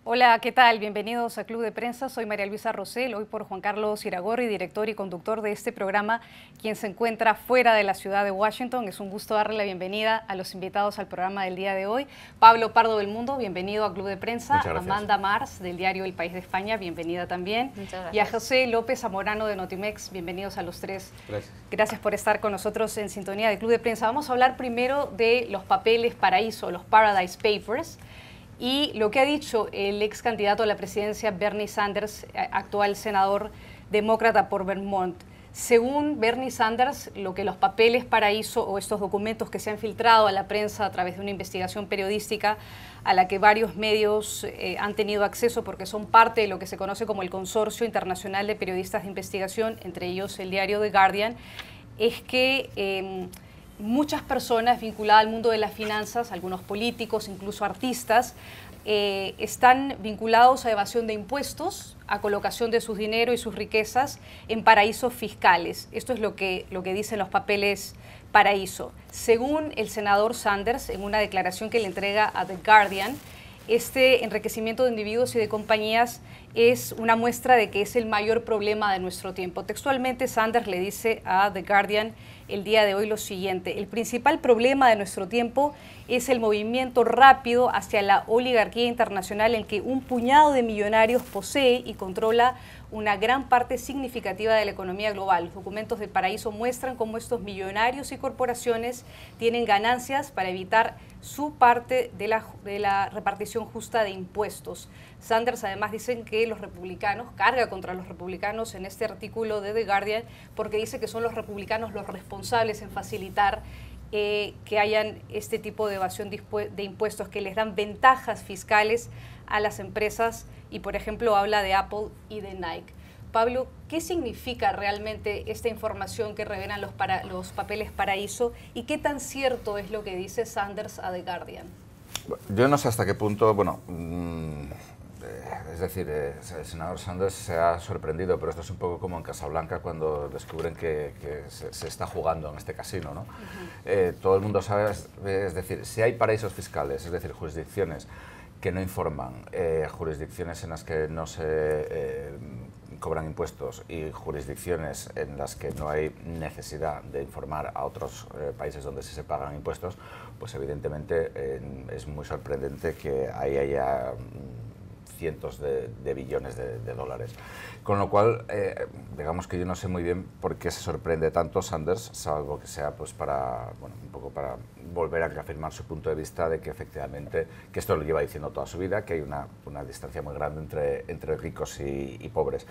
Hola, ¿qué tal? Bienvenidos a Club de Prensa. Soy María Luisa Rosell, hoy por Juan Carlos Iragorri, director y conductor de este programa, quien se encuentra fuera de la ciudad de Washington. Es un gusto darle la bienvenida a los invitados al programa del día de hoy. Pablo Pardo del Mundo, bienvenido a Club de Prensa. Amanda Mars, del diario El País de España, bienvenida también. Muchas gracias. Y a José López Zamorano de Notimex, bienvenidos a los tres. Gracias. Gracias por estar con nosotros en sintonía de Club de Prensa. Vamos a hablar primero de los papeles paraíso, los Paradise Papers. Y lo que ha dicho el ex candidato a la presidencia Bernie Sanders, actual senador demócrata por Vermont. Según Bernie Sanders, lo que los papeles paraíso o estos documentos que se han filtrado a la prensa a través de una investigación periodística a la que varios medios han tenido acceso porque son parte de lo que se conoce como el Consorcio Internacional de Periodistas de Investigación, entre ellos el diario The Guardian, es que muchas personas vinculadas al mundo de las finanzas, algunos políticos, incluso artistas, están vinculados a evasión de impuestos, a colocación de sus dinero y sus riquezas en paraísos fiscales. Esto es lo que dicen los papeles paraíso. Según el senador Sanders, en una declaración que le entrega a The Guardian, este enriquecimiento de individuos y de compañías es una muestra de que es el mayor problema de nuestro tiempo. Textualmente, Sanders le dice a The Guardian el día de hoy lo siguiente: el principal problema de nuestro tiempo es el movimiento rápido hacia la oligarquía internacional en que un puñado de millonarios posee y controla una gran parte significativa de la economía global. Los documentos del paraíso muestran cómo estos millonarios y corporaciones tienen ganancias para evitar su parte de la repartición justa de impuestos. Sanders además dicen que los republicanos, carga contra los republicanos en este artículo de The Guardian, porque dice que son los republicanos los responsables en facilitar que hayan este tipo de evasión de impuestos, que les dan ventajas fiscales a las empresas y, por ejemplo, habla de Apple y de Nike. Pablo, ¿qué significa realmente esta información que revelan los papeles paraíso y qué tan cierto es lo que dice Sanders a The Guardian? Yo no sé hasta qué punto, bueno, es decir, el senador Sanders se ha sorprendido, pero esto es un poco como en Casablanca cuando descubren que se está jugando en este casino, ¿no? Todo el mundo sabe, es decir, si hay paraísos fiscales, es decir, jurisdicciones que no informan, jurisdicciones en las que no se cobran impuestos y jurisdicciones en las que no hay necesidad de informar a otros países donde sí se pagan impuestos, pues evidentemente es muy sorprendente que ahí haya cientos de billones de dólares. Con lo cual, digamos que yo no sé muy bien por qué se sorprende tanto Sanders, salvo que sea pues para, bueno, un poco para volver a reafirmar su punto de vista de que efectivamente, que esto lo lleva diciendo toda su vida, que hay una distancia muy grande entre ricos y pobres.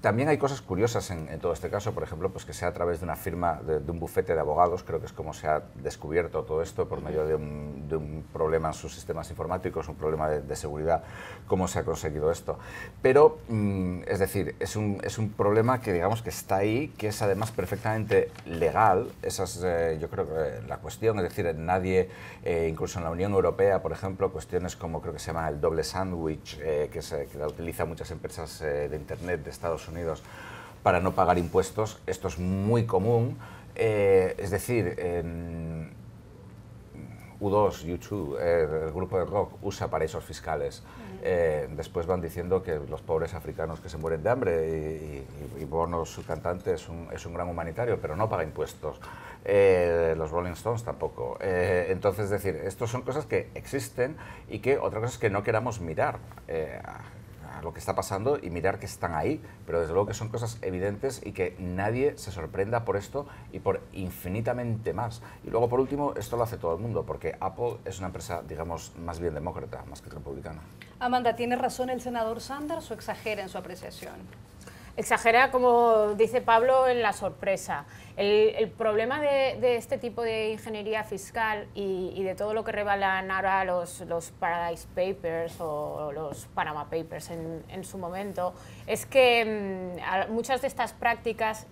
También hay cosas curiosas en todo este caso, por ejemplo, pues que sea a través de una firma, de un bufete de abogados, creo que es como se ha descubierto todo esto por medio de un problema en sus sistemas informáticos, un problema de seguridad, cómo se ha conseguido esto. Pero, es decir, es un problema que digamos que está ahí, que es además perfectamente legal. Esa es, yo creo que la cuestión, es decir, nadie, incluso en la Unión Europea, por ejemplo, cuestiones como creo que se llama el doble sándwich, que la utilizan muchas empresas de Internet de Estados Unidos para no pagar impuestos. Esto es muy común, es decir, U2, U2, el grupo de rock, usa paraísos fiscales. Después van diciendo que los pobres africanos que se mueren de hambre y Bono, su cantante, es un gran humanitario, pero no paga impuestos. Los Rolling Stones tampoco. Entonces, es decir, estas son cosas que existen y que otra cosa es que no queramos mirar a lo que está pasando y mirar que están ahí, pero desde luego que son cosas evidentes y que nadie se sorprenda por esto y por infinitamente más. Y luego, por último, esto lo hace todo el mundo, porque Apple es una empresa, digamos, más bien demócrata, más que republicana. Amanda, ¿tiene razón el senador Sanders o exagera en su apreciación? Exagera, como dice Pablo, en la sorpresa. El problema de este tipo de ingeniería fiscal y de todo lo que revelan ahora los Paradise Papers o los Panama Papers en su momento es que muchas de estas prácticas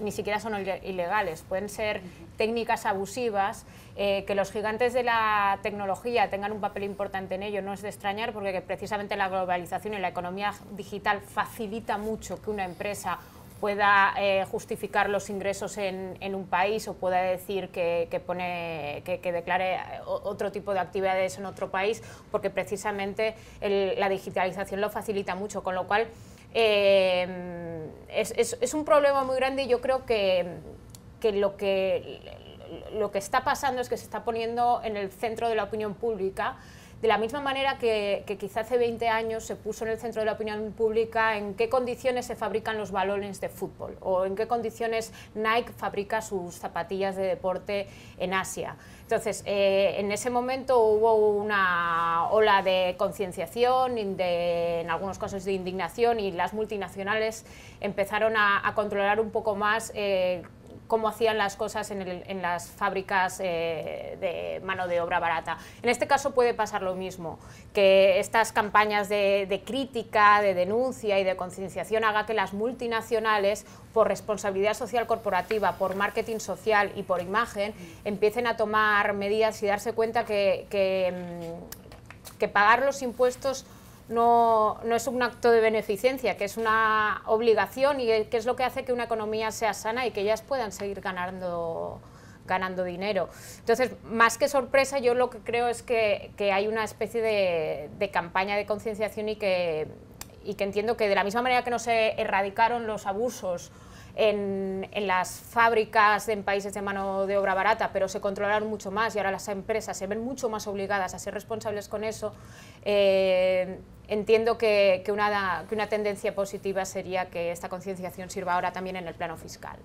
ni siquiera son ilegales, pueden ser técnicas abusivas. Que los gigantes de la tecnología tengan un papel importante en ello no es de extrañar, porque precisamente la globalización y la economía digital facilita mucho que una empresa pueda justificar los ingresos en un país o pueda decir que declare otro tipo de actividades en otro país, porque precisamente la digitalización lo facilita mucho, con lo cual es un problema muy grande y yo creo que lo que está pasando es que se está poniendo en el centro de la opinión pública, de la misma manera que quizá hace 20 años se puso en el centro de la opinión pública en qué condiciones se fabrican los balones de fútbol o en qué condiciones Nike fabrica sus zapatillas de deporte en Asia. Entonces, en ese momento hubo una ola de concienciación, en algunos casos de indignación, y las multinacionales empezaron a controlar un poco más cómo hacían las cosas en las fábricas de mano de obra barata. En este caso puede pasar lo mismo, que estas campañas de crítica, de denuncia y de concienciación haga que las multinacionales, por responsabilidad social corporativa, por marketing social y por imagen, empiecen a tomar medidas y darse cuenta que pagar los impuestos no es un acto de beneficencia, que es una obligación y que es lo que hace que una economía sea sana y que ellas puedan seguir ganando dinero. Entonces, más que sorpresa, yo lo que creo es que hay una especie de campaña de concienciación y que entiendo que de la misma manera que no se erradicaron los abusos en las fábricas en países de mano de obra barata, pero se controlaron mucho más y ahora las empresas se ven mucho más obligadas a ser responsables con eso, entiendo que una tendencia positiva sería que esta concienciación sirva ahora también en el plano fiscal.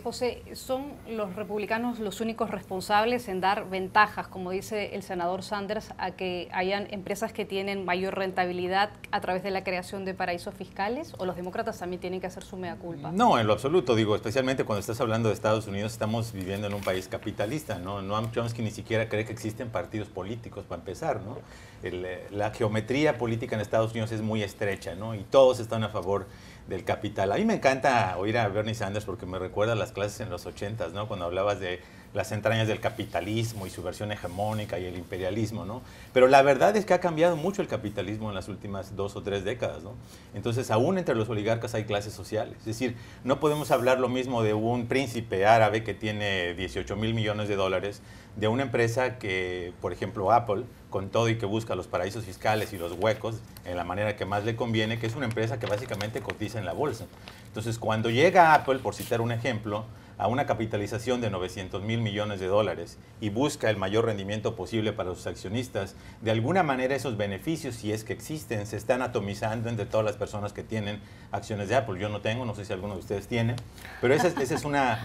José, ¿son los republicanos los únicos responsables en dar ventajas, como dice el senador Sanders, a que hayan empresas que tienen mayor rentabilidad a través de la creación de paraísos fiscales? ¿O los demócratas también tienen que hacer su mea culpa? No, en lo absoluto. Digo, especialmente cuando estás hablando de Estados Unidos, estamos viviendo en un país capitalista, ¿no? Noam Chomsky ni siquiera cree que existen partidos políticos, para empezar, ¿no? La geometría política en Estados Unidos es muy estrecha, ¿no? Y todos están a favor del capital. A mí me encanta oír a Bernie Sanders porque me recuerda a las clases en los 80s, ¿no? Cuando hablabas de las entrañas del capitalismo y su versión hegemónica y el imperialismo, ¿no? Pero la verdad es que ha cambiado mucho el capitalismo en las últimas 2 o 3 décadas, ¿no? Entonces, aún entre los oligarcas hay clases sociales. Es decir, no podemos hablar lo mismo de un príncipe árabe que tiene 18,000 millones de dólares, de una empresa que, por ejemplo, Apple, con todo y que busca los paraísos fiscales y los huecos en la manera que más le conviene, que es una empresa que básicamente cotiza en la bolsa. Entonces, cuando llega Apple, por citar un ejemplo, a una capitalización de 900,000 millones de dólares y busca el mayor rendimiento posible para sus accionistas, de alguna manera esos beneficios, si es que existen, se están atomizando entre todas las personas que tienen acciones de Apple. Yo no tengo, no sé si alguno de ustedes tiene, pero esa es una...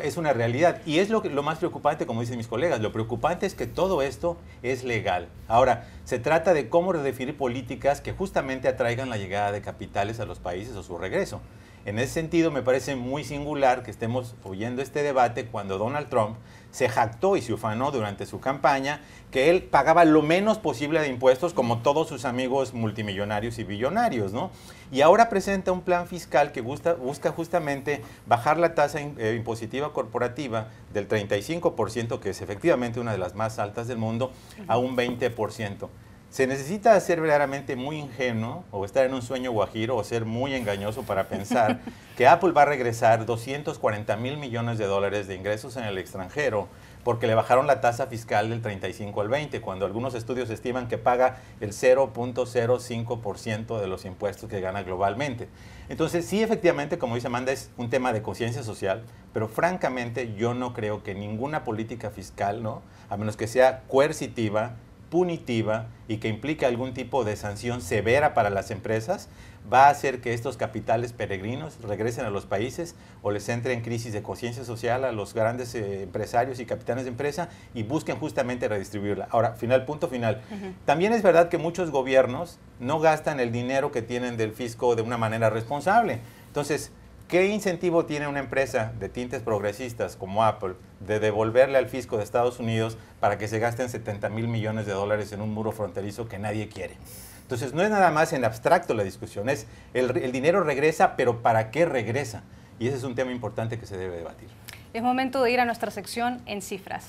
es una realidad. Y es lo más preocupante, como dicen mis colegas, lo preocupante es que todo esto es legal. Ahora, se trata de cómo redefinir políticas que justamente atraigan la llegada de capitales a los países o su regreso. En ese sentido, me parece muy singular que estemos oyendo este debate cuando Donald Trump se jactó y se ufanó durante su campaña que él pagaba lo menos posible de impuestos como todos sus amigos multimillonarios y billonarios, ¿no? Y ahora presenta un plan fiscal que busca justamente bajar la tasa impositiva corporativa del 35%, que es efectivamente una de las más altas del mundo, a un 20%. Se necesita ser verdaderamente muy ingenuo o estar en un sueño guajiro o ser muy engañoso para pensar que Apple va a regresar 240,000 millones de dólares de ingresos en el extranjero porque le bajaron la tasa fiscal del 35 al 20, cuando algunos estudios estiman que paga el 0.05% de los impuestos que gana globalmente. Entonces, sí, efectivamente, como dice Amanda, es un tema de conciencia social, pero francamente yo no creo que ninguna política fiscal, ¿no?, a menos que sea coercitiva, punitiva y que implique algún tipo de sanción severa para las empresas, va a hacer que estos capitales peregrinos regresen a los países o les entre en crisis de conciencia social a los grandes empresarios y capitanes de empresa y busquen justamente redistribuirla. Ahora, punto final. También es verdad que muchos gobiernos no gastan el dinero que tienen del fisco de una manera responsable. Entonces, ¿qué incentivo tiene una empresa de tintes progresistas como Apple de devolverle al fisco de Estados Unidos para que se gasten 70,000 millones de dólares en un muro fronterizo que nadie quiere? Entonces, no es nada más en abstracto la discusión, es el dinero regresa, pero ¿para qué regresa? Y ese es un tema importante que se debe debatir. Es momento de ir a nuestra sección en cifras.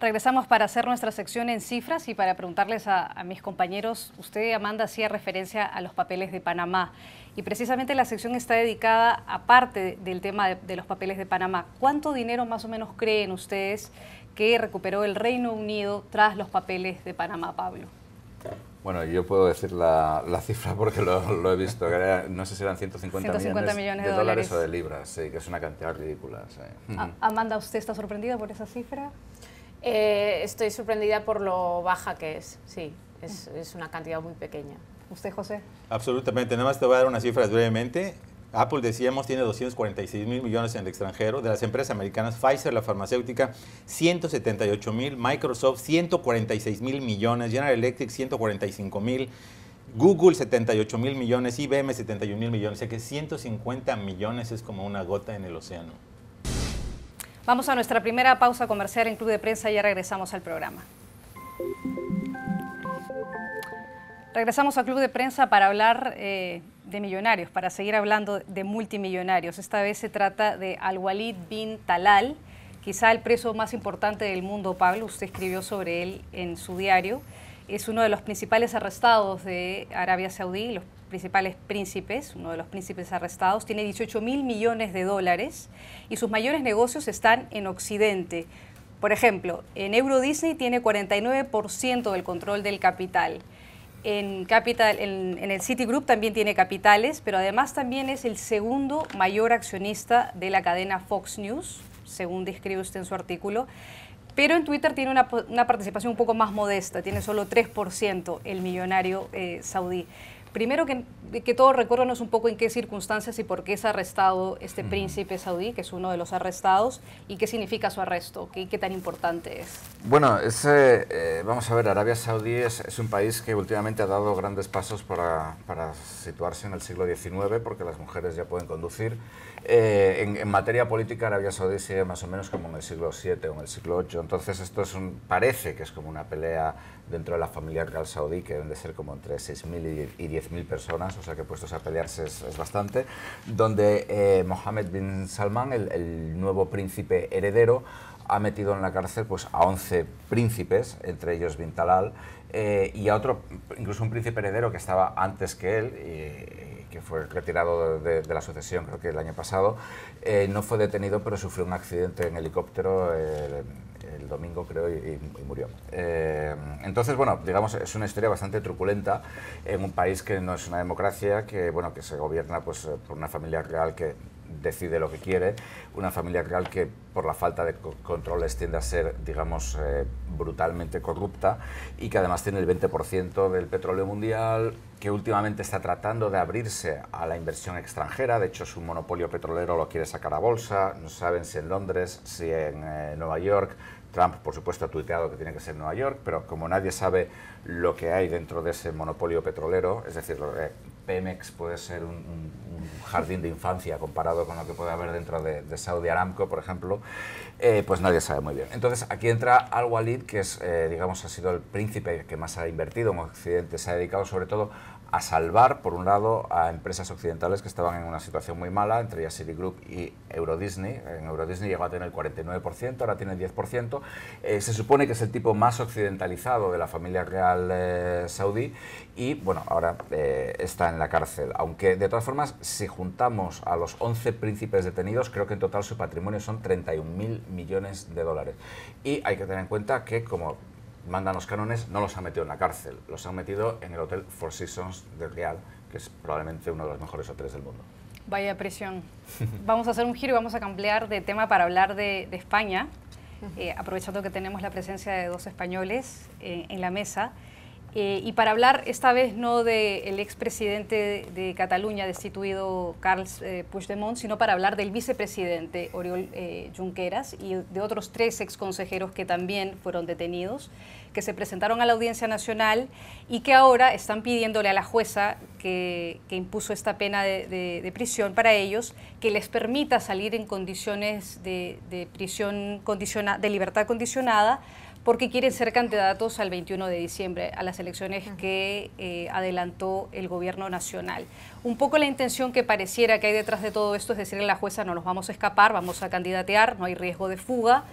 Regresamos para hacer nuestra sección en cifras y para preguntarles a mis compañeros. Usted, Amanda, hacía referencia a los papeles de Panamá y precisamente la sección está dedicada, aparte del tema de los papeles de Panamá. ¿Cuánto dinero más o menos creen ustedes que recuperó el Reino Unido tras los papeles de Panamá, Pablo? Bueno, yo puedo decir la cifra porque lo he visto, no sé si eran 150 millones de dólares o de libras, sí, que es una cantidad ridícula. Sí. Amanda, ¿usted está sorprendida por esa cifra? Estoy sorprendida por lo baja que es, sí, es una cantidad muy pequeña. ¿Usted, José? Absolutamente, nada más te voy a dar unas cifras brevemente. Apple, decíamos, tiene 246.000 millones en el extranjero. De las empresas americanas, Pfizer, la farmacéutica, 178.000. Microsoft, 146.000 millones. General Electric, 145.000. Google, 78.000 millones. IBM, 71.000 millones. O sea que 150 millones es como una gota en el océano. Vamos a nuestra primera pausa comercial en Club de Prensa y ya regresamos al programa. Regresamos al Club de Prensa para hablar de millonarios, para seguir hablando de multimillonarios. Esta vez se trata de Al-Walid bin Talal, quizá el preso más importante del mundo, Pablo. Usted escribió sobre él en su diario. Es uno de los principales arrestados de Arabia Saudí, los principales príncipes, uno de los príncipes arrestados. Tiene 18.000 millones de dólares y sus mayores negocios están en Occidente. Por ejemplo, en Euro Disney tiene 49% del control del capital. En el Citigroup también tiene capitales, pero además también es el segundo mayor accionista de la cadena Fox News, según describe usted en su artículo. Pero en Twitter tiene una participación un poco más modesta, tiene solo 3% el millonario saudí. Primero que todo, recuérdanos un poco en qué circunstancias y por qué es arrestado este príncipe saudí, que es uno de los arrestados, y qué significa su arresto, qué tan importante es. Bueno, vamos a ver, Arabia Saudí es un país que últimamente ha dado grandes pasos para situarse en el siglo XIX, porque las mujeres ya pueden conducir. En materia política, Arabia Saudí sigue más o menos como en el siglo VII o en el siglo VIII, entonces esto parece que es como una pelea dentro de la familia real saudí, que deben de ser como entre 6.000 y 10.000 personas, o sea que puestos a pelearse es bastante, donde Mohammed bin Salman, el nuevo príncipe heredero, ha metido en la cárcel pues, a 11 príncipes, entre ellos bin Talal, y a otro, incluso un príncipe heredero que estaba antes que él, que fue retirado de la sucesión creo que el año pasado, no fue detenido pero sufrió un accidente en helicóptero el domingo creo y murió. Entonces, bueno, digamos, es una historia bastante truculenta en un país que no es una democracia, que, bueno, que se gobierna pues, por una familia real que decide lo que quiere, una familia real que por la falta de controles tiende a ser, digamos, brutalmente corrupta y que además tiene el 20% del petróleo mundial, que últimamente está tratando de abrirse a la inversión extranjera. De hecho, su monopolio petrolero lo quiere sacar a bolsa. No saben si en Londres, si en Nueva York. Trump, por supuesto, ha tuiteado que tiene que ser Nueva York, pero como nadie sabe lo que hay dentro de ese monopolio petrolero, es decir, Pemex puede ser un jardín de infancia comparado con lo que puede haber dentro de Saudi Aramco, por ejemplo, pues nadie sabe muy bien. Entonces, aquí entra Al-Walid, que es, digamos, ha sido el príncipe que más ha invertido en Occidente, se ha dedicado sobre todo a salvar, por un lado, a empresas occidentales que estaban en una situación muy mala, entre ellas Citigroup y Euro Disney. En Euro Disney llegó a tener el 49%, ahora tiene el 10%. Se supone que es el tipo más occidentalizado de la familia real saudí y, bueno, ahora está en la cárcel. Aunque, de todas formas, si juntamos a los 11 príncipes detenidos, creo que en total su patrimonio son 31.000 millones de dólares. Y hay que tener en cuenta que, como mandan los cánones, no los han metido en la cárcel, los han metido en el Hotel Four Seasons de Riad, que es probablemente uno de los mejores hoteles del mundo. Vaya presión. Vamos a hacer un giro y vamos a cambiar de tema para hablar de España, aprovechando que tenemos la presencia de dos españoles en la mesa. Y para hablar esta vez no del expresidente de Cataluña destituido Carles Puigdemont, sino para hablar del vicepresidente Oriol Junqueras y de otros 3 exconsejeros que también fueron detenidos, que se presentaron a la Audiencia Nacional y que ahora están pidiéndole a la jueza que impuso esta pena de prisión para ellos, que les permita salir en condiciones de prisión de libertad condicionada, porque quieren ser candidatos al 21 de diciembre, a las elecciones que adelantó el gobierno nacional. Un poco la intención que pareciera que hay detrás de todo esto es decirle a la jueza: no nos vamos a escapar, vamos a candidatear, no hay riesgo de fuga,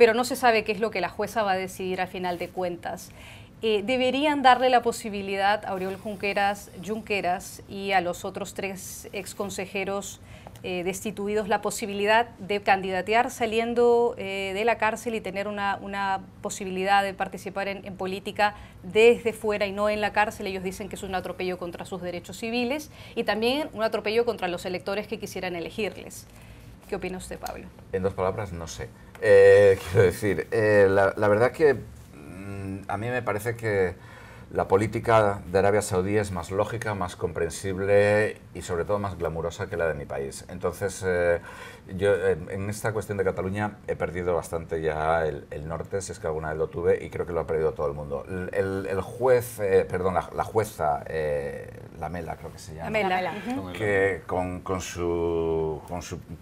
pero no se sabe qué es lo que la jueza va a decidir al final de cuentas. ¿Deberían darle la posibilidad a Oriol Junqueras y a los otros 3 exconsejeros destituidos la posibilidad de candidatear saliendo de la cárcel y tener una posibilidad de participar en política desde fuera y no en la cárcel? Ellos dicen que es un atropello contra sus derechos civiles y también un atropello contra los electores que quisieran elegirles. ¿Qué opina usted, Pablo? En 2 palabras, no sé. Quiero decir, la verdad que a mí me parece que la política de Arabia Saudí es más lógica, más comprensible y sobre todo más glamurosa que la de mi país. Entonces, yo en esta cuestión de Cataluña he perdido bastante ya el norte, si es que alguna vez lo tuve, y creo que lo ha perdido todo el mundo. El juez, perdón, la jueza, Lamela creo que se llama, Lamela. que con su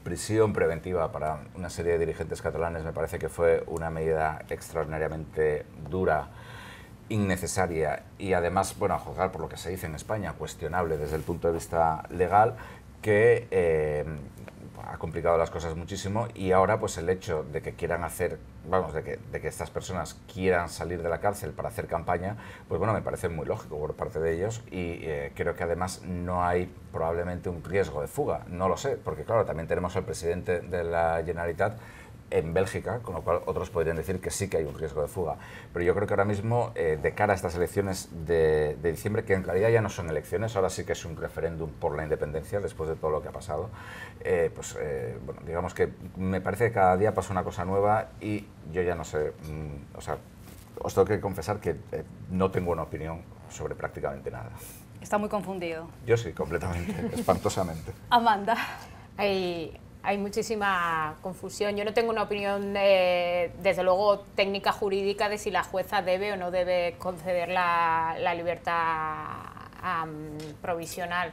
prisión preventiva para una serie de dirigentes catalanes me parece que fue una medida extraordinariamente dura, innecesaria y además, bueno, a juzgar por lo que se dice en España, cuestionable desde el punto de vista legal, que ha complicado las cosas muchísimo. Y ahora pues el hecho de que quieran hacer, vamos, de que estas personas quieran salir de la cárcel para hacer campaña, pues bueno, me parece muy lógico por parte de ellos y creo que además no hay probablemente un riesgo de fuga, no lo sé, porque claro, también tenemos al presidente de la Generalitat en Bélgica, con lo cual otros podrían decir que sí que hay un riesgo de fuga. Pero yo creo que ahora mismo, de cara a estas elecciones de diciembre, que en realidad ya no son elecciones, ahora sí que es un referéndum por la independencia, después de todo lo que ha pasado, bueno, digamos que me parece que cada día pasa una cosa nueva y yo ya no sé, o sea, os tengo que confesar que no tengo una opinión sobre prácticamente nada. Está muy confundido. Yo sí, completamente, espantosamente. Amanda. Hay muchísima confusión. Yo no tengo una opinión, desde luego, técnica jurídica de si la jueza debe o no debe conceder la libertad provisional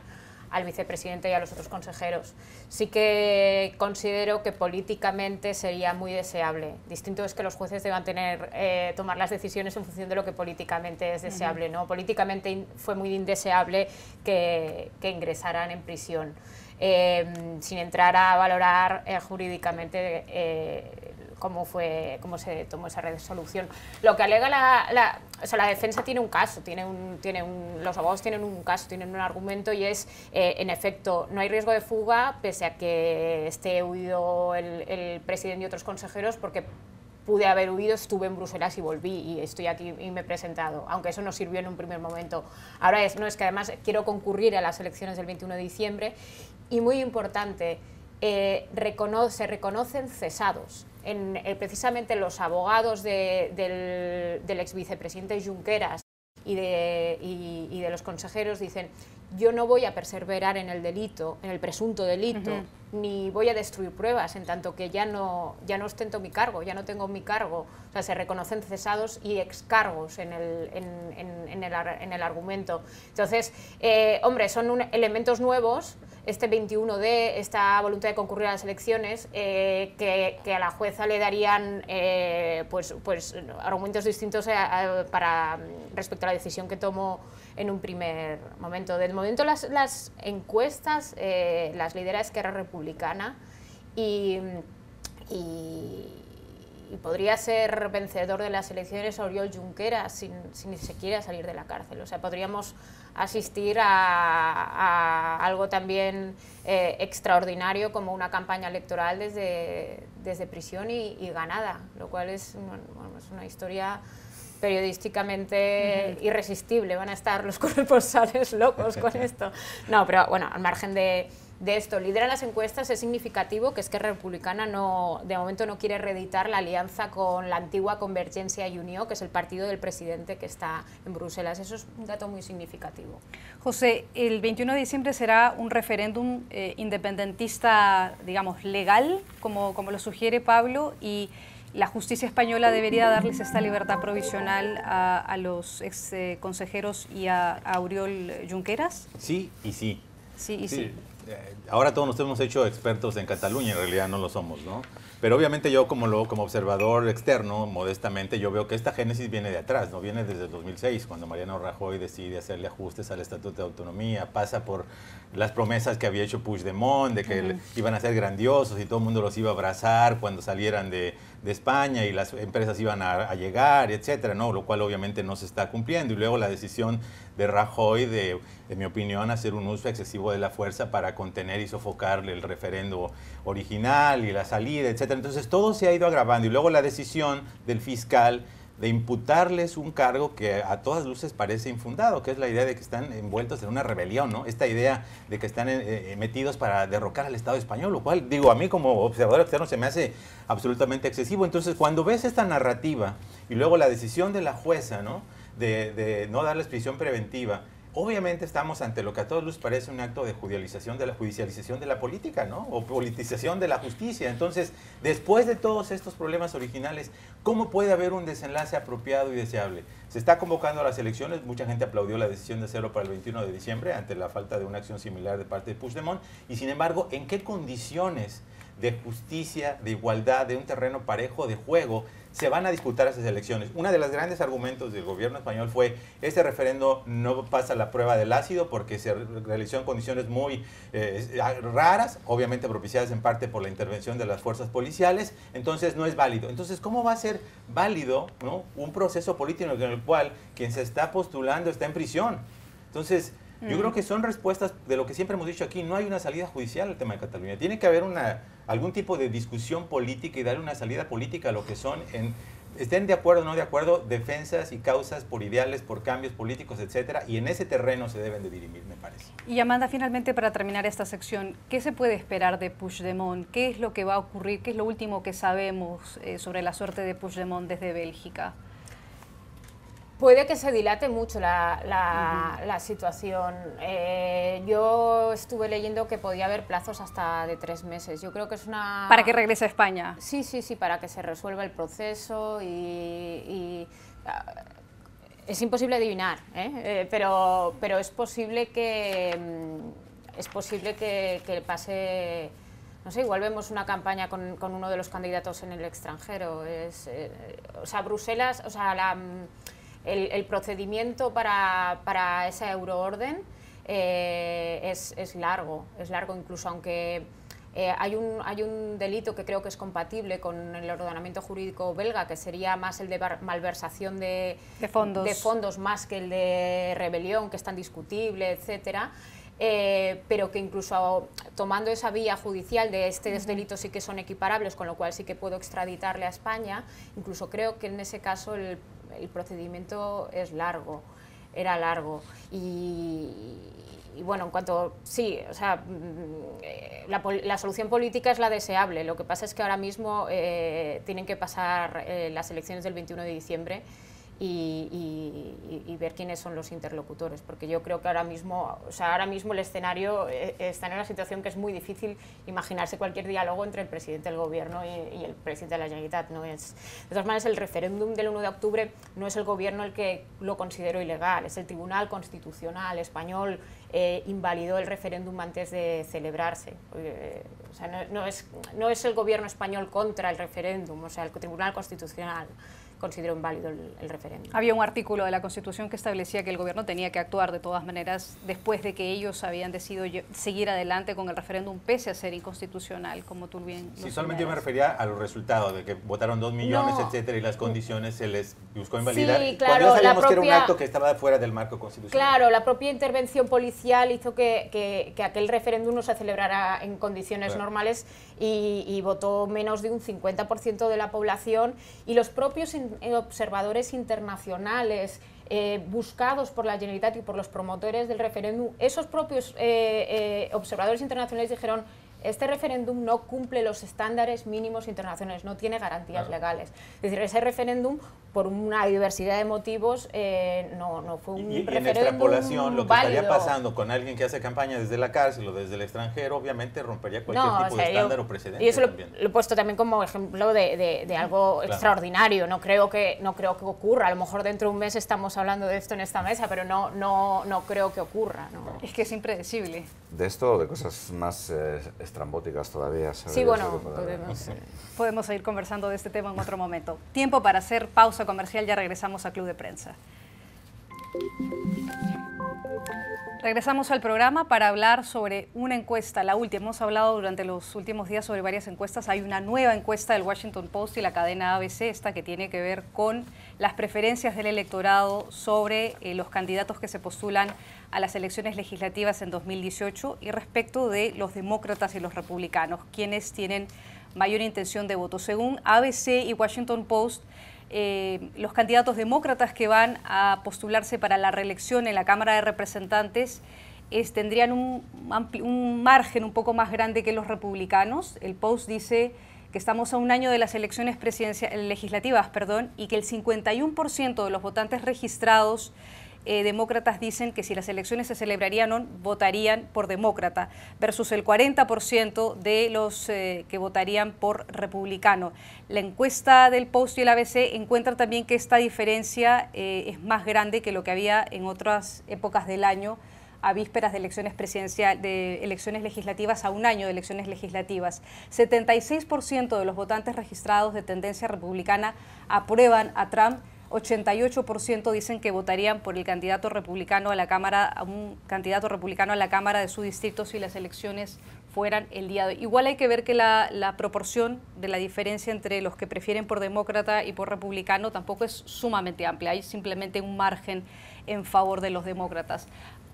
al vicepresidente y a los otros consejeros. Sí que considero que políticamente sería muy deseable. Distinto es que los jueces deban tomar las decisiones en función de lo que políticamente es deseable, ¿no? Políticamente fue muy indeseable que ingresaran en prisión. Sin entrar a valorar jurídicamente cómo se tomó esa resolución. Lo que alega la defensa tiene un caso, los abogados tienen un caso, tienen un argumento y es, en efecto, no hay riesgo de fuga pese a que esté huido el presidente y otros consejeros, porque pude haber huido, estuve en Bruselas y volví y estoy aquí y me he presentado, aunque eso no sirvió en un primer momento. Ahora es que además quiero concurrir a las elecciones del 21 de diciembre y muy importante, se reconocen cesados. Precisamente los abogados del ex vicepresidente Junqueras y de los consejeros dicen: yo no voy a perseverar en el delito, en el presunto delito, ni voy a destruir pruebas, en tanto que ya no ostento mi cargo, ya no tengo mi cargo. O sea, se reconocen cesados y excargos en el argumento. Entonces, hombre, son elementos nuevos, este 21D, esta voluntad de concurrir a las elecciones, que a la jueza le darían pues argumentos distintos respecto a la decisión que tomó en un primer momento. De momento las encuestas las lidera Esquerra Republicana y podría ser vencedor de las elecciones Oriol Junqueras sin ni siquiera salir de la cárcel. O sea, podríamos asistir a algo también extraordinario, como una campaña electoral desde prisión y ganada, lo cual es una historia periodísticamente irresistible. Van a estar los corresponsales locos con esto. No, pero bueno, al margen de esto, lidera las encuestas. Es significativo que Esquerra Republicana de momento no quiere reeditar la alianza con la antigua Convergencia i Unió, que es el partido del presidente que está en Bruselas. Eso es un dato muy significativo. José, el 21 de diciembre será un referéndum independentista, digamos, legal, como lo sugiere Pablo, y ¿la justicia española debería darles esta libertad provisional a los ex consejeros y a Oriol Junqueras? Sí y sí. Sí y sí. Ahora todos nos hemos hecho expertos en Cataluña, en realidad no lo somos, ¿no? Pero obviamente yo como observador externo, modestamente, yo veo que esta génesis viene de atrás, ¿no? Viene desde el 2006, cuando Mariano Rajoy decide hacerle ajustes al Estatuto de Autonomía, pasa por las promesas que había hecho Puigdemont, de que iban a ser grandiosos y todo el mundo los iba a abrazar cuando salieran de de España y las empresas iban a llegar, etcétera, ¿no? Lo cual obviamente no se está cumpliendo. Y luego la decisión de Rajoy de, en mi opinión, hacer un uso excesivo de la fuerza para contener y sofocar el referendo original y la salida, etcétera. Entonces todo se ha ido agravando. Y luego la decisión del fiscal de imputarles un cargo que a todas luces parece infundado, que es la idea de que están envueltos en una rebelión, ¿no? Esta idea de que están metidos para derrocar al Estado español, lo cual, digo, a mí como observador externo se me hace absolutamente excesivo. Entonces, cuando ves esta narrativa y luego la decisión de la jueza, ¿no?, de no darles prisión preventiva, obviamente estamos ante lo que a todos luces parece un acto de judicialización de la política, ¿no? O politización de la justicia. Entonces, después de todos estos problemas originales, ¿cómo puede haber un desenlace apropiado y deseable? Se está convocando a las elecciones, mucha gente aplaudió la decisión de hacerlo para el 21 de diciembre ante la falta de una acción similar de parte de Puigdemont, y sin embargo, ¿en qué condiciones de justicia, de igualdad, de un terreno parejo de juego se van a disputar esas elecciones? Uno de los grandes argumentos del gobierno español fue: este referendo no pasa la prueba del ácido porque se realizó en condiciones muy raras, obviamente propiciadas en parte por la intervención de las fuerzas policiales, entonces no es válido. Entonces, ¿cómo va a ser válido, ¿no?, un proceso político en el cual quien se está postulando está en prisión? Entonces, yo creo que son respuestas de lo que siempre hemos dicho aquí. No hay una salida judicial al tema de Cataluña. Tiene que haber algún tipo de discusión política y darle una salida política a lo que son, estén de acuerdo o no de acuerdo, defensas y causas por ideales, por cambios políticos, etcétera. Y en ese terreno se deben de dirimir, me parece. Y Amanda, finalmente, para terminar esta sección, ¿qué se puede esperar de Puigdemont? ¿Qué es lo que va a ocurrir? ¿Qué es lo último que sabemos sobre la suerte de Puigdemont desde Bélgica? Puede que se dilate mucho la situación. Yo estuve leyendo que podía haber plazos hasta de 3 meses. Yo creo que es una... ¿Para que regrese a España? Sí, para que se resuelva el proceso y es imposible adivinar, pero es posible que pase... No sé, igual vemos una campaña con uno de los candidatos en el extranjero. O sea, Bruselas... O sea, el procedimiento para esa euroorden es largo, incluso aunque hay un delito que creo que es compatible con el ordenamiento jurídico belga, que sería más el de malversación de fondos más que el de rebelión, que es tan discutible, etcétera. Pero que incluso tomando esa vía judicial de estos delitos sí que son equiparables, con lo cual sí que puedo extraditarle a España. Incluso creo que en ese caso el procedimiento era largo. Y bueno, en cuanto... Sí, o sea, la solución política es la deseable. Lo que pasa es que ahora mismo tienen que pasar las elecciones del 21 de diciembre y ver quiénes son los interlocutores, porque yo creo que ahora mismo el escenario está en una situación que es muy difícil imaginarse cualquier diálogo entre el presidente del gobierno y el presidente de la Generalitat. De todas maneras, el referéndum del 1 de octubre no es el gobierno el que lo consideró ilegal, es el Tribunal Constitucional español invalidó el referéndum antes de celebrarse. O sea, no es el gobierno español contra el referéndum, o sea, el Tribunal Constitucional consideró inválido el referéndum. Había un artículo de la Constitución que establecía que el gobierno tenía que actuar de todas maneras después de que ellos habían decidido seguir adelante con el referéndum pese a ser inconstitucional, como tú bien lo Sí, solamente yo me refería a los resultados, de que votaron 2 millones, etcétera, y las condiciones se les buscó invalidar. Sí, claro, cuando ya sabíamos que era un acto que estaba fuera del marco constitucional. Claro, la propia intervención policial hizo que aquel referéndum no se celebrara en condiciones normales y votó menos de un 50% de la población, y los propios observadores internacionales buscados por la Generalitat y por los promotores del referéndum, esos propios observadores internacionales dijeron: este referéndum no cumple los estándares mínimos internacionales, no tiene garantías legales. Es decir, ese referéndum, por una diversidad de motivos, no fue un referéndum y en extrapolación, lo que válido. estaría pasando con alguien que hace campaña desde la cárcel o desde el extranjero, obviamente rompería cualquier tipo de estándar o precedente. Y eso lo he puesto también como ejemplo de algo extraordinario. No creo que ocurra. A lo mejor dentro de un mes estamos hablando de esto en esta mesa, pero no creo que ocurra. ¿No? Es que es impredecible. De esto, de cosas más estrambóticas todavía. Sí, bueno, podemos seguir conversando de este tema en otro momento. Tiempo para hacer pausa comercial, ya regresamos a Club de Prensa. Regresamos al programa para hablar sobre una encuesta, la última. Hemos hablado durante los últimos días sobre varias encuestas. Hay una nueva encuesta del Washington Post y la cadena ABC, esta que tiene que ver con las preferencias del electorado sobre los candidatos que se postulan a las elecciones legislativas en 2018 y respecto de los demócratas y los republicanos, quienes tienen mayor intención de voto. Según ABC y Washington Post, los candidatos demócratas que van a postularse para la reelección en la Cámara de Representantes tendrían un margen un poco más grande que los republicanos. El Post dice que estamos a un año de las elecciones legislativas, y que el 51% de los votantes registrados demócratas dicen que si las elecciones se celebrarían o no, votarían por demócrata, versus el 40% de los que votarían por republicano. La encuesta del Post y el ABC encuentra también que esta diferencia es más grande que lo que había en otras épocas del año, a vísperas de elecciones legislativas, a un año de elecciones legislativas. 76% de los votantes registrados de tendencia republicana aprueban a Trump. 88% dicen que votarían por el candidato republicano a la Cámara, a un candidato republicano a la Cámara de su distrito si las elecciones fueran el día de hoy. Igual hay que ver que la proporción de la diferencia entre los que prefieren por demócrata y por republicano tampoco es sumamente amplia, hay simplemente un margen en favor de los demócratas.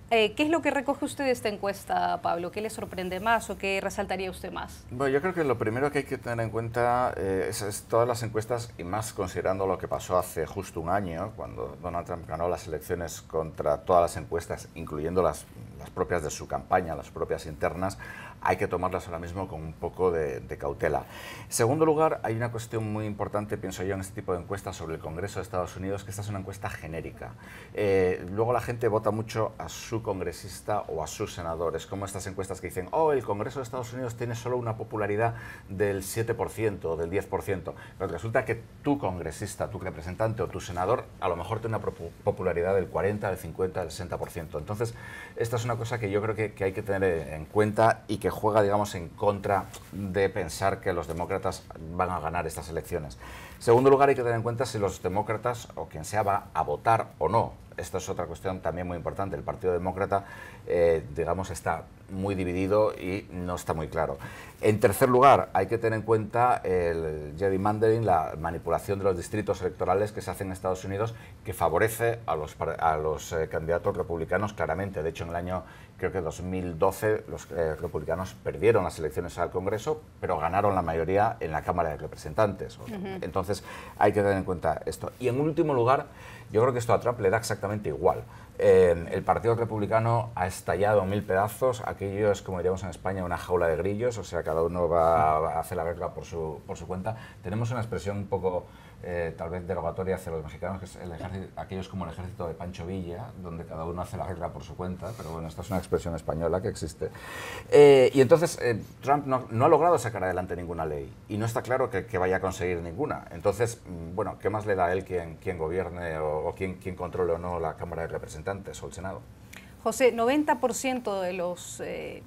¿Qué es lo que recoge usted de esta encuesta, Pablo? ¿Qué le sorprende más o qué resaltaría usted más? Bueno, yo creo que lo primero que hay que tener en cuenta es todas las encuestas, y más considerando lo que pasó hace justo un año, cuando Donald Trump ganó las elecciones contra todas las encuestas, incluyendo las propias de su campaña, las propias internas, hay que tomarlas ahora mismo con un poco de cautela. En segundo lugar, hay una cuestión muy importante, pienso yo, en este tipo de encuestas sobre el Congreso de Estados Unidos, que esta es una encuesta genérica. Luego la gente vota mucho a su congresista o a sus senadores, como estas encuestas que dicen, oh, el Congreso de Estados Unidos tiene solo una popularidad del 7% o del 10%, pero resulta que tu congresista, tu representante o tu senador a lo mejor tiene una popularidad del 40, del 50, del 60%. Entonces, esta es una cosa que yo creo que hay que tener en cuenta y que juega, digamos, en contra de pensar que los demócratas van a ganar estas elecciones. En segundo lugar, hay que tener en cuenta si los demócratas o quien sea va a votar o no. Esta es otra cuestión también muy importante. El Partido Demócrata, digamos, está muy dividido y no está muy claro. En tercer lugar, hay que tener en cuenta el gerrymandering, la manipulación de los distritos electorales que se hacen en Estados Unidos, que favorece a los candidatos republicanos claramente. De hecho, en el año, creo que 2012, los republicanos perdieron las elecciones al Congreso, pero ganaron la mayoría en la Cámara de Representantes. Entonces, hay que tener en cuenta esto. Y en último lugar, yo creo que esto a Trump le da exactamente igual. El Partido Republicano ha estallado en 1000 pedazos. Aquello es, como diríamos en España, una jaula de grillos, o sea, cada uno va a hacer la guerra por su cuenta. Tenemos una expresión un poco, tal vez derogatoria hacia los mexicanos, que es aquellos como el ejército de Pancho Villa, donde cada uno hace la guerra por su cuenta, pero bueno, esta es una expresión española que existe. Y entonces Trump no ha logrado sacar adelante ninguna ley y no está claro que vaya a conseguir ninguna. Entonces, bueno, ¿qué más le da a él quien gobierne o quien controle o no la Cámara de Representantes o el Senado? José, 90% de los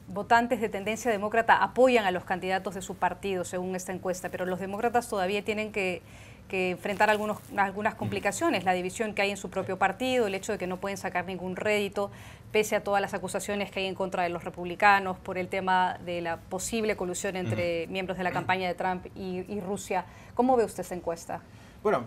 votantes de tendencia demócrata apoyan a los candidatos de su partido, según esta encuesta, pero los demócratas todavía tienen que enfrentar algunas complicaciones, la división que hay en su propio partido, el hecho de que no pueden sacar ningún rédito, pese a todas las acusaciones que hay en contra de los republicanos por el tema de la posible colusión entre miembros de la campaña de Trump y Rusia. ¿Cómo ve usted esta encuesta? Bueno,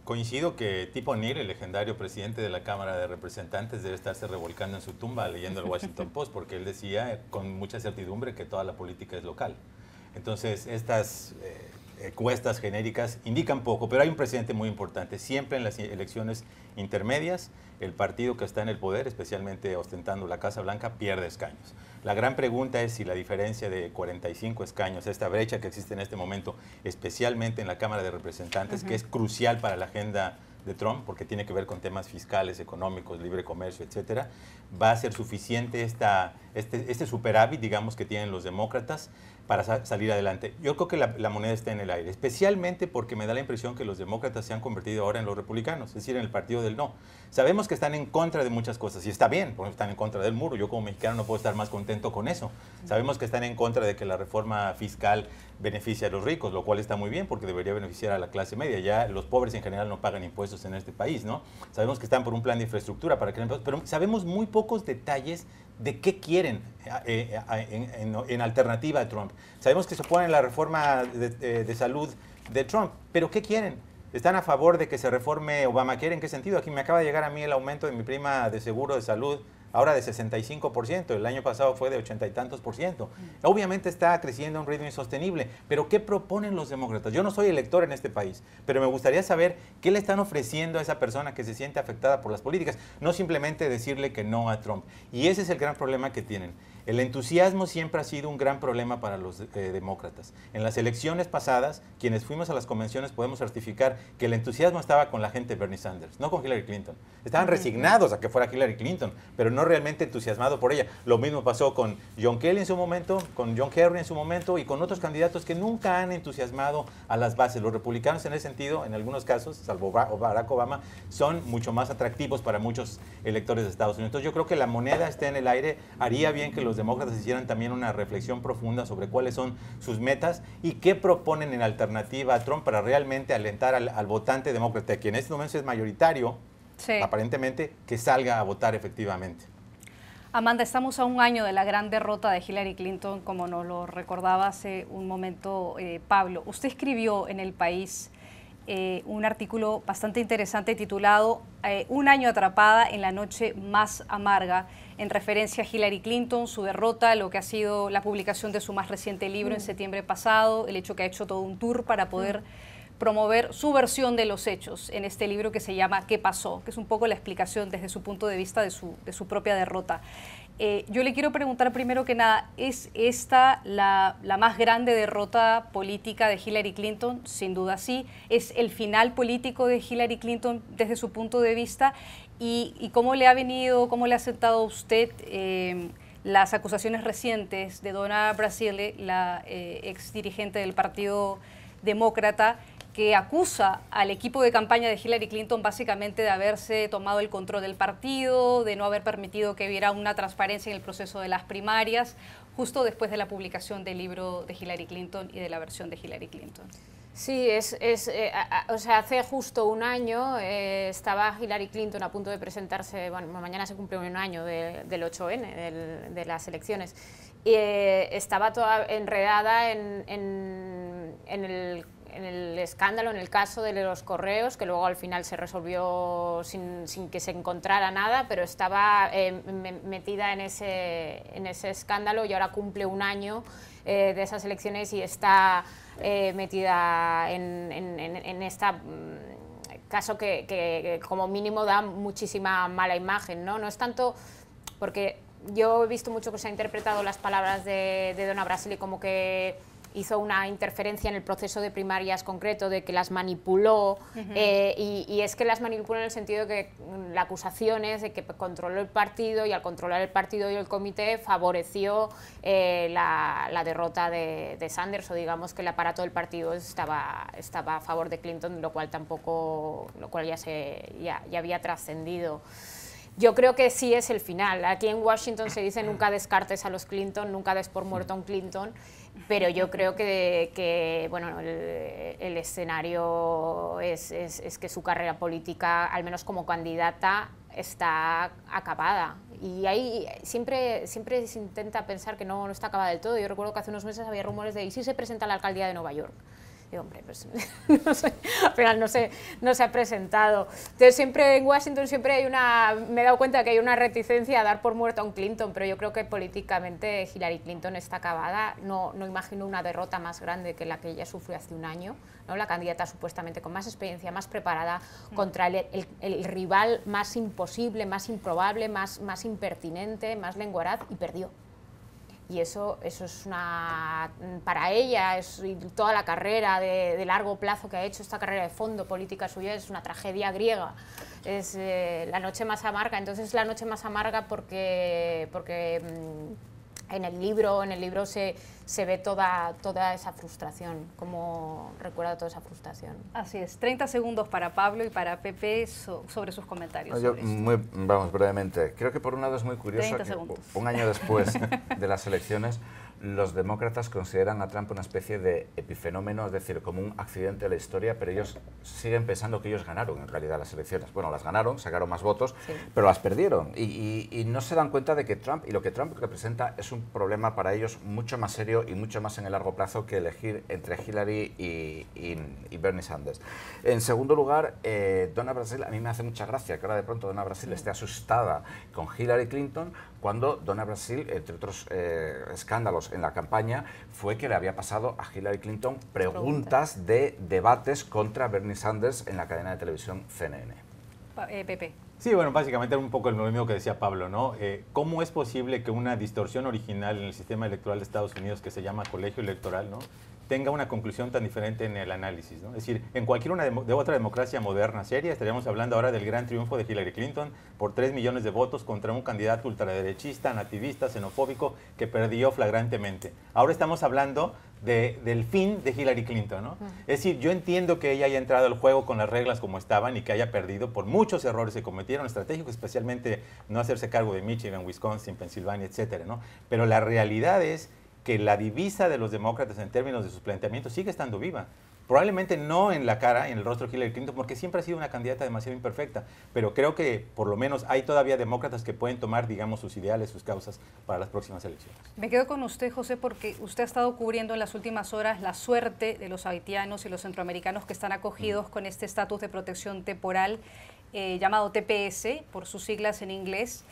coincido que Tip O'Neill, el legendario presidente de la Cámara de Representantes, debe estarse revolcando en su tumba leyendo el Washington Post, porque él decía con mucha certidumbre que toda la política es local. Entonces, estas encuestas genéricas indican poco, pero hay un precedente muy importante. Siempre en las elecciones intermedias, el partido que está en el poder, especialmente ostentando la Casa Blanca, pierde escaños. La gran pregunta es si la diferencia de 45 escaños, esta brecha que existe en este momento, especialmente en la Cámara de Representantes, que es crucial para la agenda de Trump, porque tiene que ver con temas fiscales, económicos, libre comercio, etcétera, va a ser suficiente este superávit, digamos, que tienen los demócratas para salir adelante. Yo creo que la moneda está en el aire, especialmente porque me da la impresión que los demócratas se han convertido ahora en los republicanos, es decir, en el partido del no. Sabemos que están en contra de muchas cosas, y está bien, porque están en contra del muro. Yo como mexicano no puedo estar más contento con eso. Sabemos que están en contra de que la reforma fiscal beneficia a los ricos, lo cual está muy bien, porque debería beneficiar a la clase media. Ya los pobres en general no pagan impuestos en este país, ¿no? Sabemos que están por un plan de infraestructura, pero sabemos muy pocos detalles de qué quieren en alternativa a Trump. Sabemos que se oponen a la reforma de salud de Trump, pero ¿qué quieren? ¿Están a favor de que se reforme Obamacare? ¿En qué sentido? Aquí me acaba de llegar a mí el aumento de mi prima de seguro de salud, ahora de 65%, el año pasado fue de 80 y tantos %. Obviamente está creciendo a un ritmo insostenible, pero ¿qué proponen los demócratas? Yo no soy elector en este país, pero me gustaría saber qué le están ofreciendo a esa persona que se siente afectada por las políticas, no simplemente decirle que no a Trump. Y ese es el gran problema que tienen. El entusiasmo siempre ha sido un gran problema para los demócratas. En las elecciones pasadas, quienes fuimos a las convenciones podemos certificar que el entusiasmo estaba con la gente de Bernie Sanders, no con Hillary Clinton. Estaban resignados a que fuera Hillary Clinton, pero no realmente entusiasmados por ella. Lo mismo pasó con John Kelly en su momento, con John Kerry en su momento y con otros candidatos que nunca han entusiasmado a las bases. Los republicanos en ese sentido, en algunos casos, salvo Barack Obama, son mucho más atractivos para muchos electores de Estados Unidos. Entonces yo creo que la moneda está en el aire. Haría bien que los demócratas hicieran también una reflexión profunda sobre cuáles son sus metas y qué proponen en alternativa a Trump para realmente alentar al votante demócrata, que en este momento es mayoritario, aparentemente, que salga a votar efectivamente. Amanda, estamos a un año de la gran derrota de Hillary Clinton, como nos lo recordaba hace un momento Pablo. Usted escribió en El País un artículo bastante interesante titulado Un año atrapada en la noche más amarga, en referencia a Hillary Clinton, su derrota, lo que ha sido la publicación de su más reciente libro en septiembre pasado, el hecho que ha hecho todo un tour para poder promover su versión de los hechos en este libro que se llama ¿Qué pasó?, que es un poco la explicación desde su punto de vista de su propia derrota. Yo le quiero preguntar primero que nada, ¿es esta la más grande derrota política de Hillary Clinton? Sin duda sí. ¿Es el final político de Hillary Clinton desde su punto de vista? ¿Y cómo le ha sentado a usted las acusaciones recientes de Donna Brasile, la ex dirigente del Partido Demócrata, que acusa al equipo de campaña de Hillary Clinton básicamente de haberse tomado el control del partido, de no haber permitido que hubiera una transparencia en el proceso de las primarias, justo después de la publicación del libro de Hillary Clinton y de la versión de Hillary Clinton? Sí, o sea, hace justo un año estaba Hillary Clinton a punto de presentarse, bueno, mañana se cumple un año del 8N, de las elecciones, y estaba toda enredada en el escándalo, en el caso de los correos, que luego al final se resolvió sin que se encontrara nada, pero estaba metida en ese escándalo y ahora cumple un año de esas elecciones y está metida en este caso que como mínimo da muchísima mala imagen, ¿no? No es tanto porque yo he visto mucho que se ha interpretado las palabras de Donna Brasile como que hizo una interferencia en el proceso de primarias concreto, de que las manipuló, y es que las manipuló en el sentido de que la acusación es de que controló el partido y al controlar el partido y el comité favoreció la derrota de Sanders, o digamos que el aparato del partido estaba a favor de Clinton, lo cual ya había trascendido. Yo creo que sí es el final. Aquí en Washington se dice nunca descartes a los Clinton, nunca des por muerto a un Clinton, pero yo creo que bueno, el escenario es que su carrera política, al menos como candidata, está acabada. Y ahí siempre se intenta pensar que no está acabada del todo. Yo recuerdo que hace unos meses había rumores de ¿y si se presenta a la alcaldía de Nueva York? Y hombre, pues no sé, al final no se ha presentado. Entonces siempre en Washington me he dado cuenta que hay una reticencia a dar por muerto a un Clinton, pero yo creo que políticamente Hillary Clinton está acabada. No imagino una derrota más grande que la que ella sufrió hace un año, ¿no? La candidata supuestamente con más experiencia, más preparada, contra el rival más imposible, más improbable, más impertinente, más lenguaraz, y perdió. Y eso es para ella, y toda la carrera de largo plazo que ha hecho, esta carrera de fondo política suya, es una tragedia griega. Es la noche más amarga. Entonces la noche más amarga porque En el libro se ve toda esa frustración, cómo recuerda toda esa frustración. Así es. 30 segundos para Pablo y para Pepe sobre sus comentarios. Yo, vamos, brevemente. Creo que por un lado es muy curioso que un año después de las elecciones los demócratas consideran a Trump una especie de epifenómeno, es decir, como un accidente de la historia, pero ellos siguen pensando que ellos ganaron en realidad las elecciones. Bueno, las ganaron, sacaron más votos, sí, pero las perdieron. Y no se dan cuenta de que Trump, y lo que Trump representa, es un problema para ellos mucho más serio y mucho más en el largo plazo que elegir entre Hillary y Bernie Sanders. En segundo lugar, Donna Brazile, a mí me hace mucha gracia que ahora de pronto Donna Brazile esté asustada con Hillary Clinton, cuando Donna Brazile, entre otros escándalos en la campaña, fue que le había pasado a Hillary Clinton preguntas de debates contra Bernie Sanders en la cadena de televisión CNN. Pepe. Sí, bueno, básicamente era un poco lo mismo que decía Pablo, ¿no? ¿Cómo es posible que una distorsión original en el sistema electoral de Estados Unidos, que se llama colegio electoral, ¿no?, tenga una conclusión tan diferente en el análisis, ¿no? Es decir, en cualquier otra democracia moderna, seria, estaríamos hablando ahora del gran triunfo de Hillary Clinton por 3 millones de votos contra un candidato ultraderechista, nativista, xenofóbico, que perdió flagrantemente. Ahora estamos hablando del fin de Hillary Clinton, ¿no? Es decir, yo entiendo que ella haya entrado al juego con las reglas como estaban y que haya perdido por muchos errores que cometieron estratégicos, especialmente no hacerse cargo de Michigan, Wisconsin, Pensilvania, etcétera, ¿no? Pero la realidad es que la divisa de los demócratas en términos de sus planteamientos sigue estando viva. Probablemente no en la cara, en el rostro de Hillary Clinton, porque siempre ha sido una candidata demasiado imperfecta, pero creo que por lo menos hay todavía demócratas que pueden tomar, digamos, sus ideales, sus causas para las próximas elecciones. Me quedo con usted, José, porque usted ha estado cubriendo en las últimas horas la suerte de los haitianos y los centroamericanos que están acogidos con este estatus de protección temporal llamado TPS, por sus siglas en inglés,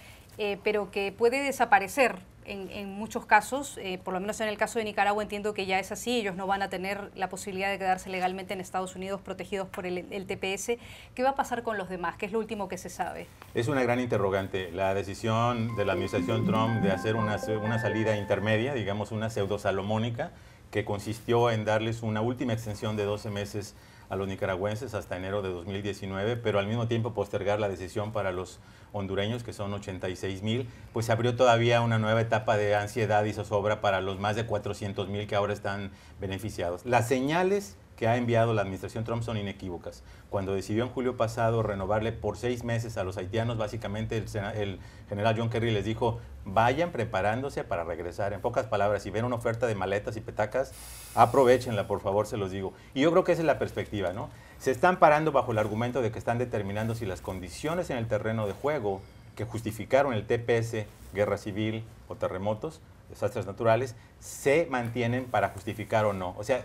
pero que puede desaparecer en muchos casos, por lo menos en el caso de Nicaragua entiendo que ya es así, ellos no van a tener la posibilidad de quedarse legalmente en Estados Unidos protegidos por el TPS. ¿Qué va a pasar con los demás? ¿Qué es lo último que se sabe? Es una gran interrogante. La decisión de la administración Trump de hacer una salida intermedia, digamos una pseudo-salomónica, que consistió en darles una última extensión de 12 meses a los nicaragüenses hasta enero de 2019, pero al mismo tiempo postergar la decisión para los hondureños, que son 86,000, pues abrió todavía una nueva etapa de ansiedad y zozobra para los más de 400,000 que ahora están beneficiados. Las señales que ha enviado la administración Trump son inequívocas. Cuando decidió en julio pasado renovarle por 6 meses a los haitianos, básicamente el general John Kerry les dijo, vayan preparándose para regresar. En pocas palabras, si ven una oferta de maletas y petacas, aprovéchenla, por favor, se los digo. Y yo creo que esa es la perspectiva, ¿no? Se están parando bajo el argumento de que están determinando si las condiciones en el terreno de juego que justificaron el TPS, guerra civil o terremotos, desastres naturales, se mantienen para justificar o no. O sea,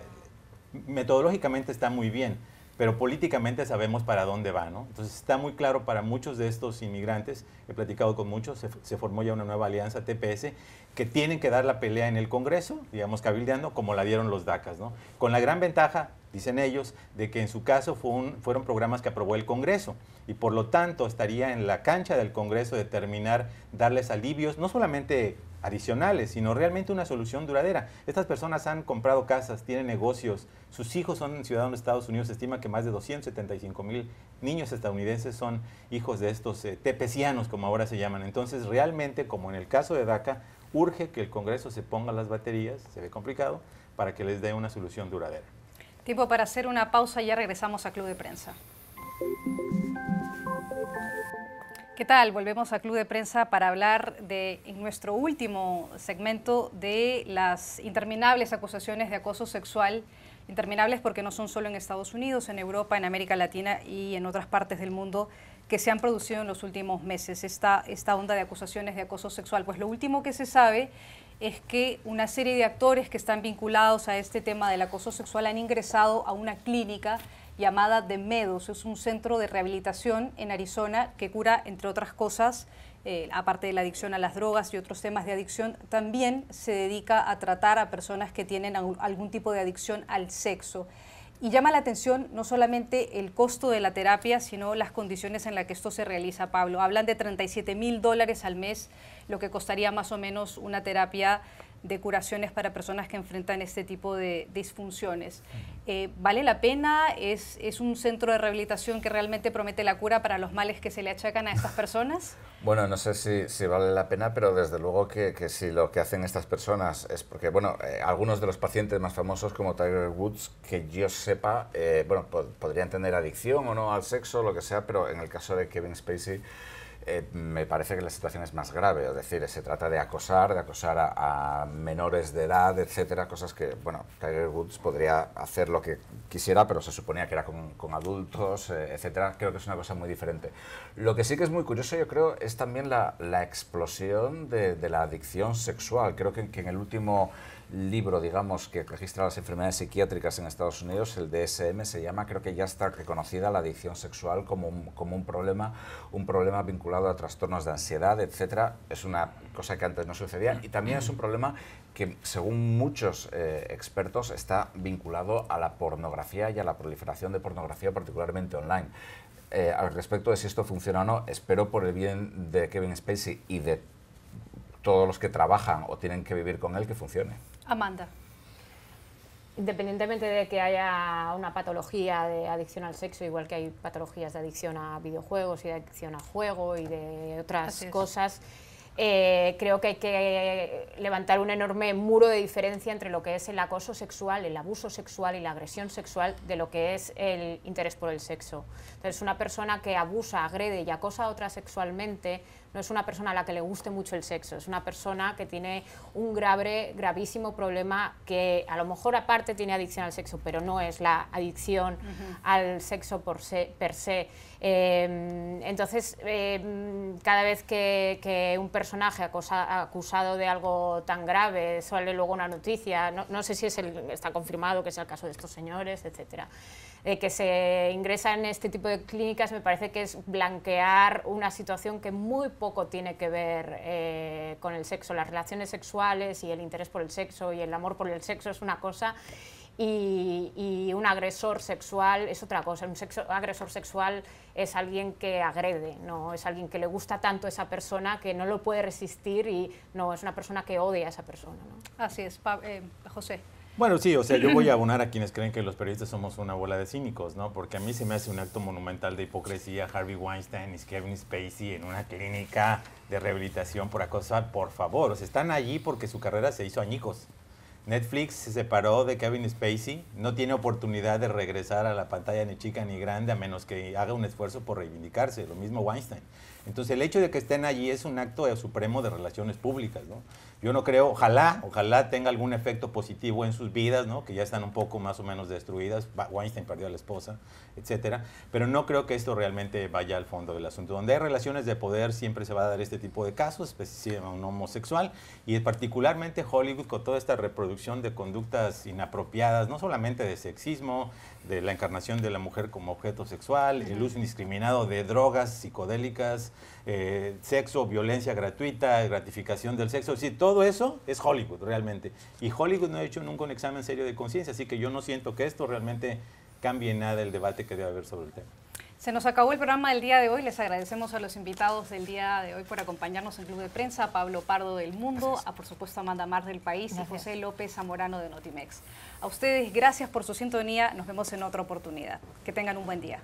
metodológicamente está muy bien, pero políticamente sabemos para dónde va, ¿no? Entonces está muy claro para muchos de estos inmigrantes, he platicado con muchos, se formó ya una nueva alianza TPS, que tienen que dar la pelea en el Congreso, digamos cabildeando, como la dieron los DACAs, ¿no? Con la gran ventaja, dicen ellos, de que en su caso fueron programas que aprobó el Congreso y por lo tanto estaría en la cancha del Congreso determinar darles alivios, no solamente adicionales, sino realmente una solución duradera. Estas personas han comprado casas, tienen negocios, sus hijos son ciudadanos de Estados Unidos, se estima que más de 275,000 niños estadounidenses son hijos de estos tepecianos, como ahora se llaman. Entonces, realmente, como en el caso de DACA, urge que el Congreso se ponga las baterías, se ve complicado, para que les dé una solución duradera. Tiempo para hacer una pausa, ya regresamos a Club de Prensa. ¿Qué tal? Volvemos a Club de Prensa para hablar en nuestro último segmento de las interminables acusaciones de acoso sexual, interminables porque no son solo en Estados Unidos, en Europa, en América Latina y en otras partes del mundo que se han producido en los últimos meses, esta onda de acusaciones de acoso sexual. Pues lo último que se sabe es que una serie de actores que están vinculados a este tema del acoso sexual han ingresado a una clínica llamada The Meadows. Es un centro de rehabilitación en Arizona que cura, entre otras cosas, aparte de la adicción a las drogas y otros temas de adicción, también se dedica a tratar a personas que tienen algún tipo de adicción al sexo. Y llama la atención no solamente el costo de la terapia, sino las condiciones en las que esto se realiza, Pablo. Hablan de $37,000 al mes, lo que costaría más o menos una terapia de curaciones para personas que enfrentan este tipo de disfunciones. ¿Vale la pena? ¿Es un centro de rehabilitación que realmente promete la cura para los males que se le achacan a estas personas? Bueno, no sé si vale la pena, pero desde luego que si lo que hacen estas personas es porque, bueno, algunos de los pacientes más famosos como Tiger Woods, que yo sepa, bueno, podrían tener adicción o no al sexo, lo que sea, pero en el caso de Kevin Spacey, me parece que la situación es más grave, es decir, se trata de acosar a menores de edad, etcétera, cosas que, bueno, Tiger Woods podría hacer lo que quisiera, pero se suponía que era con adultos, etcétera. Creo que es una cosa muy diferente. Lo que sí que es muy curioso, yo creo, es también la explosión de la adicción sexual. Creo que en el último libro, digamos, que registra las enfermedades psiquiátricas en Estados Unidos, el DSM se llama, creo que ya está reconocida la adicción sexual como un problema vinculado a trastornos de ansiedad, etcétera. Es una cosa que antes no sucedía y también es un problema que, según muchos expertos, está vinculado a la pornografía y a la proliferación de pornografía, particularmente online. Al respecto de si esto funciona o no, espero por el bien de Kevin Spacey y de todos los que trabajan o tienen que vivir con él, que funcione. Amanda. Independientemente de que haya una patología de adicción al sexo, igual que hay patologías de adicción a videojuegos y de adicción a juego y de otras cosas, creo que hay que levantar un enorme muro de diferencia entre lo que es el acoso sexual, el abuso sexual y la agresión sexual de lo que es el interés por el sexo. Entonces, una persona que abusa, agrede y acosa a otra sexualmente no es una persona a la que le guste mucho el sexo, es una persona que tiene un gravísimo problema que a lo mejor aparte tiene adicción al sexo, pero no es la adicción al sexo per se. Entonces, cada vez que un personaje acusado de algo tan grave sale luego una noticia, no sé si está confirmado que es el caso de estos señores, etcétera, que se ingresa en este tipo de clínicas, me parece que es blanquear una situación que muy poco tiene que ver con el sexo. Las relaciones sexuales y el interés por el sexo y el amor por el sexo es una cosa y un agresor sexual es otra cosa. Un agresor sexual es alguien que agrede, no es alguien que le gusta tanto a esa persona que no lo puede resistir y no es una persona que odia a esa persona, ¿no? Así es, José. Bueno, sí, o sea, yo voy a abonar a quienes creen que los periodistas somos una bola de cínicos, ¿no? Porque a mí se me hace un acto monumental de hipocresía Harvey Weinstein y Kevin Spacey en una clínica de rehabilitación por acoso. Por favor, o sea, están allí porque su carrera se hizo añicos. Netflix se separó de Kevin Spacey, no tiene oportunidad de regresar a la pantalla ni chica ni grande a menos que haga un esfuerzo por reivindicarse, lo mismo Weinstein. Entonces el hecho de que estén allí es un acto supremo de relaciones públicas, ¿no? Yo no creo, ojalá tenga algún efecto positivo en sus vidas, ¿no? Que ya están un poco más o menos destruidas, Weinstein perdió a la esposa, etcétera, pero no creo que esto realmente vaya al fondo del asunto. Donde hay relaciones de poder siempre se va a dar este tipo de casos, especialmente un homosexual, y particularmente Hollywood con toda esta reproducción de conductas inapropiadas, no solamente de sexismo, de la encarnación de la mujer como objeto sexual, el uso indiscriminado de drogas psicodélicas, sexo, violencia gratuita, gratificación del sexo, sí, todo eso es Hollywood realmente. Y Hollywood no ha hecho nunca un examen serio de conciencia, así que yo no siento que esto realmente cambie en nada el debate que debe haber sobre el tema. Se nos acabó el programa del día de hoy. Les agradecemos a los invitados del día de hoy por acompañarnos en Club de Prensa, Pablo Pardo del Mundo, a por supuesto Amanda Mar del País y José López Zamorano de Notimex. A ustedes, gracias por su sintonía. Nos vemos en otra oportunidad. Que tengan un buen día.